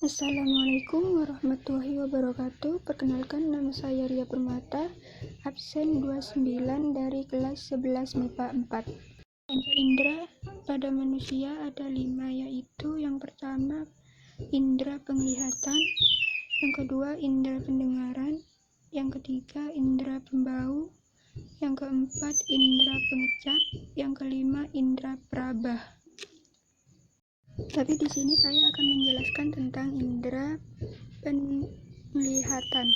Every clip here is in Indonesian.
Assalamualaikum warahmatullahi wabarakatuh. Perkenalkan, nama saya Ria Permata, absen 29 dari kelas 11 MIPA 4. Panca indera pada manusia ada 5, yaitu yang pertama indera penglihatan, yang kedua indera pendengaran, yang ketiga indera pembau, yang keempat indera pengecap, yang kelima indera peraba. Tapi di sini saya akan menjelaskan tentang indera penglihatan.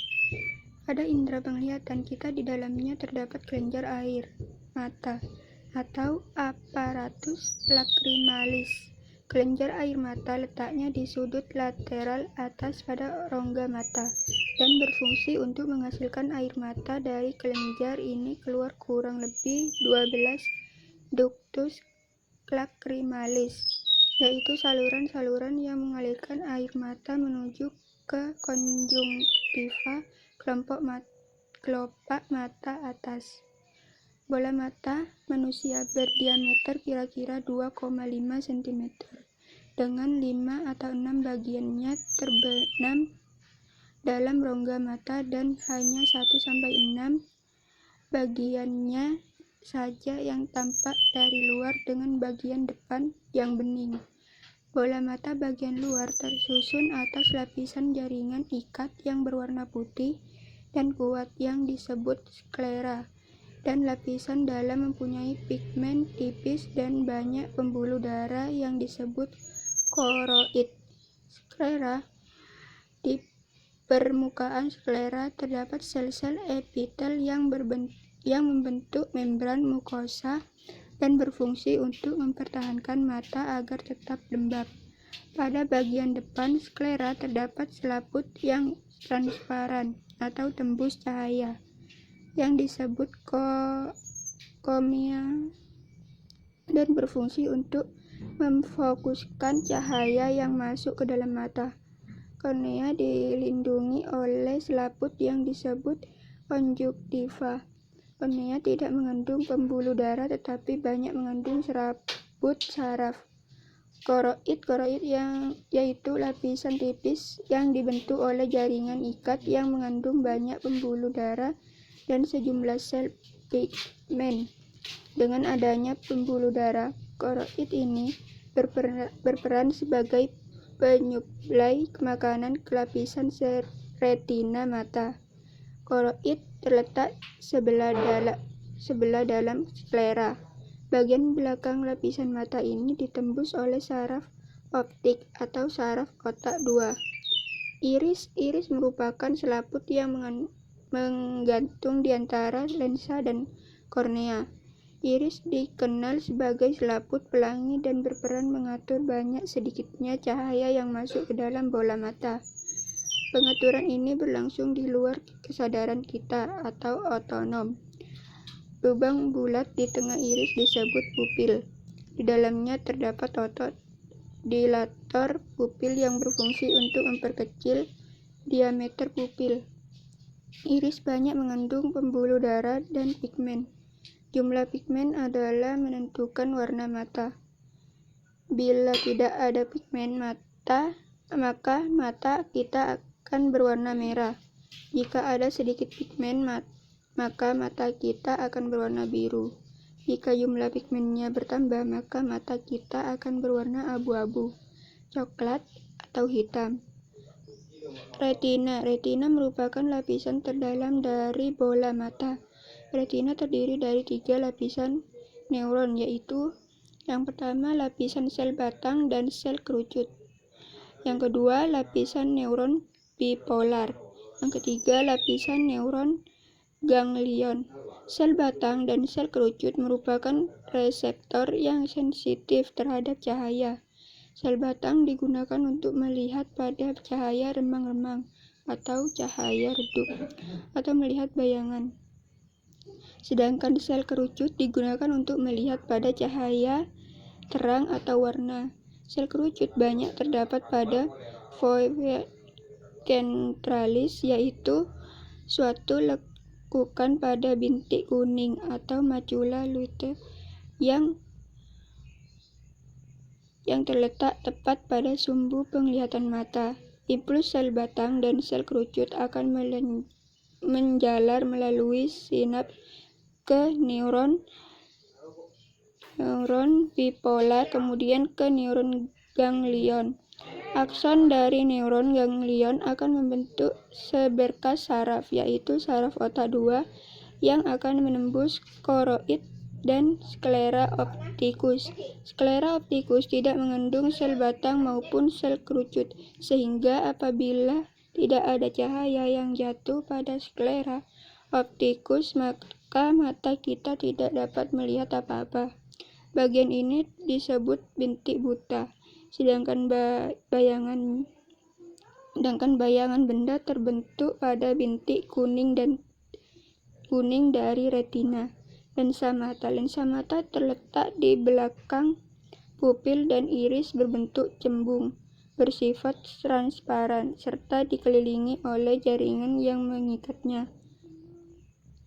Pada indera penglihatan kita di dalamnya terdapat kelenjar air mata atau aparatus lacrimalis. Kelenjar air mata letaknya di sudut lateral atas pada rongga mata dan berfungsi untuk menghasilkan air mata. Dari kelenjar ini keluar kurang lebih 12 ductus lacrimalis, yaitu saluran-saluran yang mengalirkan air mata menuju ke konjungtiva kelopak mata atas. Bola mata manusia berdiameter kira-kira 2,5 cm dengan 5 atau 6 bagiannya terbenam dalam rongga mata dan hanya 1-6 bagiannya saja yang tampak dari luar dengan bagian depan yang bening. Bola mata bagian luar tersusun atas lapisan jaringan ikat yang berwarna putih dan kuat yang disebut sklera, dan lapisan dalam mempunyai pigmen tipis dan banyak pembuluh darah yang disebut koroid. Sklera. Di permukaan sklera terdapat sel-sel epitel yang membentuk membran mukosa dan berfungsi untuk mempertahankan mata agar tetap lembab. Pada bagian depan sklera terdapat selaput yang transparan atau tembus cahaya yang disebut kornea dan berfungsi untuk memfokuskan cahaya yang masuk ke dalam mata. Kornea dilindungi oleh selaput yang disebut konjungtiva. Kornea tidak mengandung pembuluh darah tetapi banyak mengandung serabut saraf. Koroid yaitu lapisan tipis yang dibentuk oleh jaringan ikat yang mengandung banyak pembuluh darah dan sejumlah sel pigmen. Dengan adanya pembuluh darah, koroid ini berperan sebagai penyuplai makanan ke lapisan retina mata. Koroid terletak sebelah dalam sklera. Bagian belakang lapisan mata ini ditembus oleh saraf optik atau saraf otak 2. Iris merupakan selaput yang menggantung di antara lensa dan kornea. Iris dikenal sebagai selaput pelangi dan berperan mengatur banyak sedikitnya cahaya yang masuk ke dalam bola mata. Pengaturan ini berlangsung di luar kesadaran kita atau otonom. Lubang bulat di tengah iris disebut pupil. Di dalamnya terdapat otot dilator pupil yang berfungsi untuk memperkecil diameter pupil. Iris banyak mengandung pembuluh darah dan pigmen. Jumlah pigmen adalah menentukan warna mata. Bila tidak ada pigmen maka mata kita akan berwarna merah. Jika ada sedikit pigmen maka mata kita akan berwarna biru. Jika jumlah pigmennya bertambah maka mata kita akan berwarna abu-abu, coklat, atau hitam. Retina merupakan lapisan terdalam dari bola mata. Retina terdiri dari 3 lapisan neuron, yaitu yang pertama lapisan sel batang dan sel kerucut, yang kedua lapisan neuron bipolar, yang ketiga lapisan neuron ganglion. Sel batang dan sel kerucut merupakan reseptor yang sensitif terhadap cahaya. Sel batang digunakan untuk melihat pada cahaya remang-remang atau cahaya redup atau melihat bayangan. Sedangkan sel kerucut digunakan untuk melihat pada cahaya terang atau warna. Sel kerucut banyak terdapat pada foveae centralis, yaitu suatu lekukan pada bintik kuning atau macula luteus yang terletak tepat pada sumbu penglihatan mata. Impuls sel batang dan sel kerucut akan menjalar melalui sinaps ke neuron bipolar, kemudian ke neuron ganglion. Akson dari neuron ganglion akan membentuk seberkas saraf, yaitu saraf otak 2 yang akan menembus koroid dan sklera optikus. Sklera optikus tidak mengandung sel batang maupun sel kerucut, sehingga apabila tidak ada cahaya yang jatuh pada sklera optikus, maka mata kita tidak dapat melihat apa-apa. Bagian ini disebut bintik buta, sedangkan bayangan benda terbentuk pada bintik kuning dari retina. Lensa mata terletak di belakang pupil dan iris berbentuk cembung, bersifat transparan, serta dikelilingi oleh jaringan yang mengikatnya.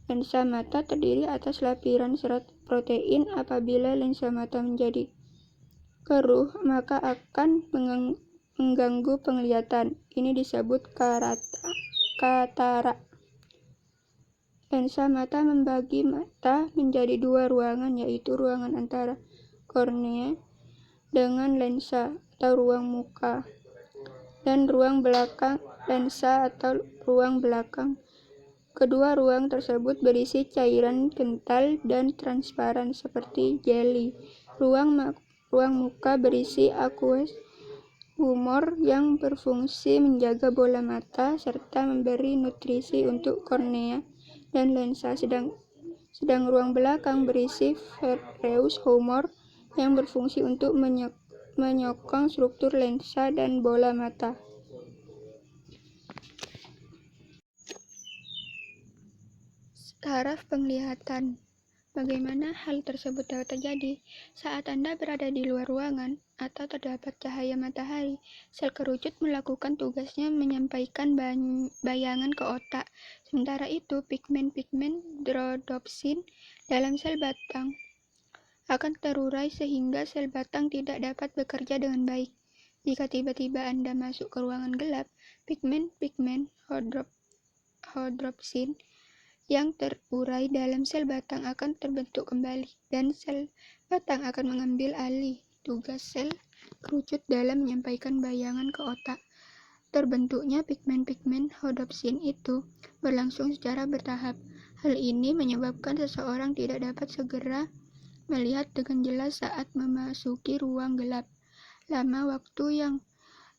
Lensa mata terdiri atas lapisan serat protein. Apabila lensa mata menjadi keruh, maka akan mengganggu penglihatan. Ini disebut katarak. Lensa mata membagi mata menjadi dua ruangan, yaitu ruangan antara kornea dengan lensa atau ruang muka, dan ruang belakang lensa atau ruang belakang. Kedua ruang tersebut berisi cairan kental dan transparan seperti jeli. Ruang muka berisi aqueous humor yang berfungsi menjaga bola mata serta memberi nutrisi untuk kornea dan lensa, sedang ruang belakang berisi vitreous humor yang berfungsi untuk menyokong struktur lensa dan bola mata. Saraf penglihatan. Bagaimana hal tersebut dapat terjadi? Saat Anda berada di luar ruangan atau terdapat cahaya matahari, sel kerucut melakukan tugasnya menyampaikan bayangan ke otak. Sementara itu, pigmen-pigmen rhodopsin dalam sel batang akan terurai sehingga sel batang tidak dapat bekerja dengan baik. Jika tiba-tiba Anda masuk ke ruangan gelap, pigmen-pigmen rhodopsin yang terurai dalam sel batang akan terbentuk kembali, dan sel batang akan mengambil alih tugas sel kerucut dalam menyampaikan bayangan ke otak. Terbentuknya pigmen-pigmen rhodopsin itu berlangsung secara bertahap. Hal ini menyebabkan seseorang tidak dapat segera melihat dengan jelas saat memasuki ruang gelap. Lama waktu yang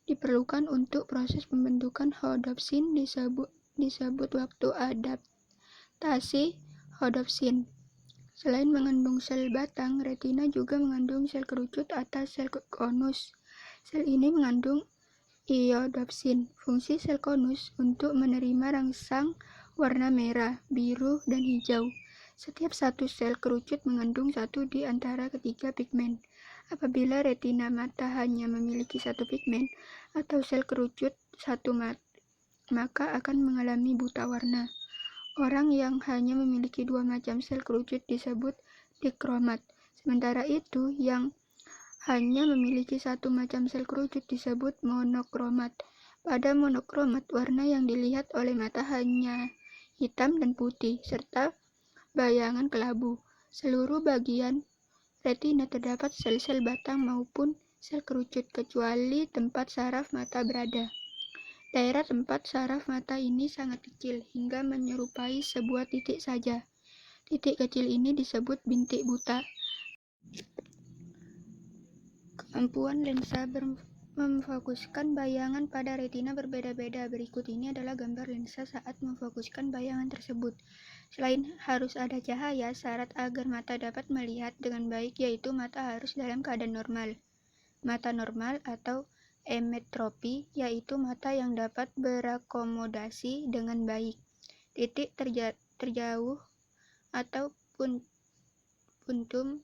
diperlukan untuk proses pembentukan rhodopsin disebut waktu adaptasi rhodopsin. Selain mengandung sel batang, retina juga mengandung sel kerucut atau sel konus. Sel ini mengandung iodopsin. Fungsi sel konus untuk menerima rangsang warna merah, biru, dan hijau. Setiap satu sel kerucut mengandung satu di antara ketiga pigmen. Apabila retina mata hanya memiliki satu pigmen atau sel kerucut satu maka akan mengalami buta warna. Orang yang hanya memiliki dua macam sel kerucut disebut dikromat. Sementara itu, yang hanya memiliki satu macam sel kerucut disebut monokromat. Pada monokromat, warna yang dilihat oleh mata hanya hitam dan putih, serta bayangan kelabu. Seluruh bagian retina terdapat sel-sel batang maupun sel kerucut, kecuali tempat saraf mata berada. Daerah tempat saraf mata ini sangat kecil, hingga menyerupai sebuah titik saja. Titik kecil ini disebut bintik buta. Kemampuan lensa memfokuskan bayangan pada retina berbeda-beda. Berikut ini adalah gambar lensa saat memfokuskan bayangan tersebut. Selain harus ada cahaya, syarat agar mata dapat melihat dengan baik yaitu mata harus dalam keadaan normal. Mata normal atau emetropi, yaitu mata yang dapat berakomodasi dengan baik. Titik terjauh atau puntum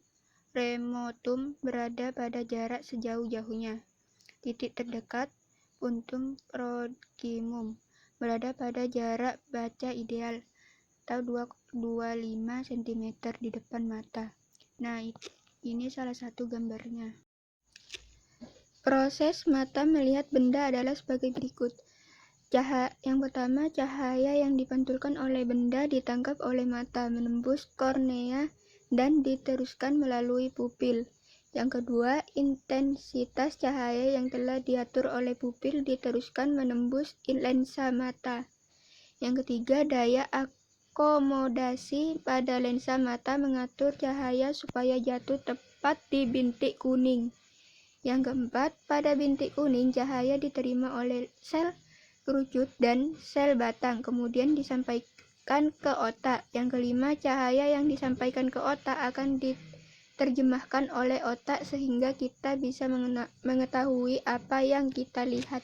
remotum berada pada jarak sejauh-jauhnya. Titik terdekat, puntum proximum, berada pada jarak baca ideal atau 25 cm di depan mata. Nah, ini salah satu gambarnya. Proses mata melihat benda adalah sebagai berikut. Yang pertama, cahaya yang dipantulkan oleh benda ditangkap oleh mata, menembus kornea, dan diteruskan melalui pupil. Yang kedua, intensitas cahaya yang telah diatur oleh pupil diteruskan menembus lensa mata. Yang ketiga, daya akomodasi pada lensa mata mengatur cahaya supaya jatuh tepat di bintik kuning. Yang keempat, pada bintik kuning cahaya diterima oleh sel kerucut dan sel batang, kemudian disampaikan ke otak. Yang kelima, cahaya yang disampaikan ke otak akan diterjemahkan oleh otak sehingga kita bisa mengetahui apa yang kita lihat.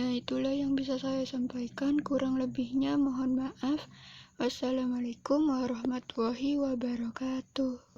Nah, itulah yang bisa saya sampaikan. Kurang lebihnya mohon maaf. Wassalamualaikum warahmatullahi wabarakatuh.